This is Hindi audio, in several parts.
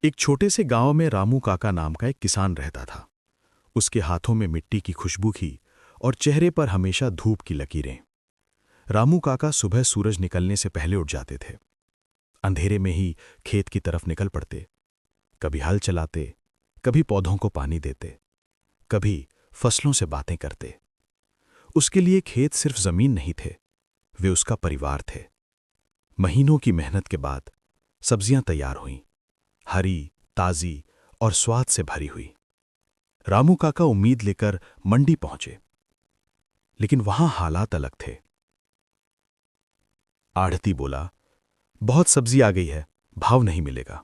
एक छोटे से गांव में रामू काका नाम का एक किसान रहता था। उसके हाथों में मिट्टी की खुशबू थी और चेहरे पर हमेशा धूप की लकीरें। रामू काका सुबह सूरज निकलने से पहले उठ जाते थे। अंधेरे में ही खेत की तरफ निकल पड़ते। कभी हल चलाते, कभी पौधों को पानी देते, कभी फसलों से बातें करते। उसके लिए खेत सिर्फ जमीन नहीं थे, वे उसका परिवार थे। महीनों की मेहनत के बाद सब्जियां तैयार हुईं, हरी, ताजी और स्वाद से भरी हुई। रामू काका उम्मीद लेकर मंडी पहुंचे, लेकिन वहां हालात अलग थे। आढ़ती बोला, बहुत सब्जी आ गई है, भाव नहीं मिलेगा।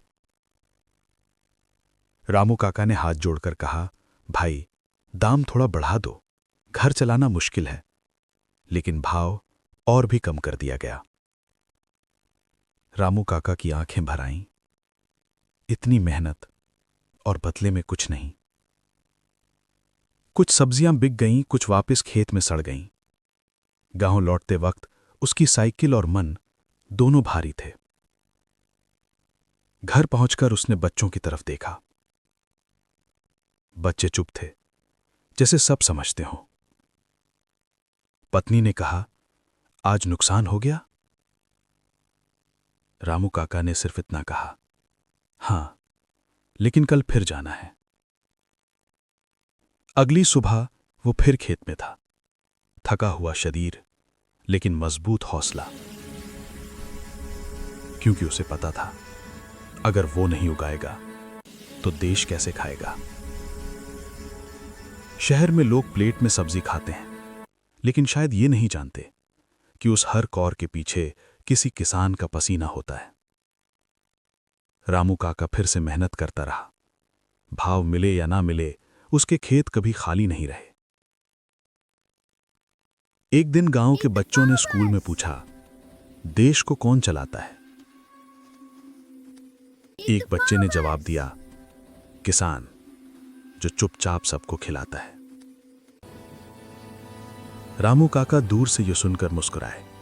रामू काका ने हाथ जोड़कर कहा, भाई, दाम थोड़ा बढ़ा दो, घर चलाना मुश्किल है। लेकिन भाव और भी कम कर दिया गया। रामू काका की आंखें भर आईं। इतनी मेहनत और बदले में कुछ नहीं। कुछ सब्जियां बिक गईं, कुछ वापस खेत में सड़ गईं। गांव लौटते वक्त उसकी साइकिल और मन दोनों भारी थे। घर पहुंचकर उसने बच्चों की तरफ देखा। बच्चे चुप थे, जैसे सब समझते हों। पत्नी ने कहा, आज नुकसान हो गया? रामू काका ने सिर्फ इतना कहा, हां, लेकिन कल फिर जाना है। अगली सुबह वो फिर खेत में था, थका हुआ शरीर, लेकिन मजबूत हौसला। क्योंकि उसे पता था, अगर वो नहीं उगाएगा तो देश कैसे खाएगा। शहर में लोग प्लेट में सब्जी खाते हैं, लेकिन शायद ये नहीं जानते कि उस हर कौर के पीछे किसी किसान का पसीना होता है। रामू काका फिर से मेहनत करता रहा। भाव मिले या ना मिले, उसके खेत कभी खाली नहीं रहे। एक दिन गांव के बच्चों ने स्कूल में पूछा, देश को कौन चलाता है? एक बच्चे ने जवाब दिया, किसान, जो चुपचाप सबको खिलाता है। रामू काका दूर से यह सुनकर मुस्कुराए।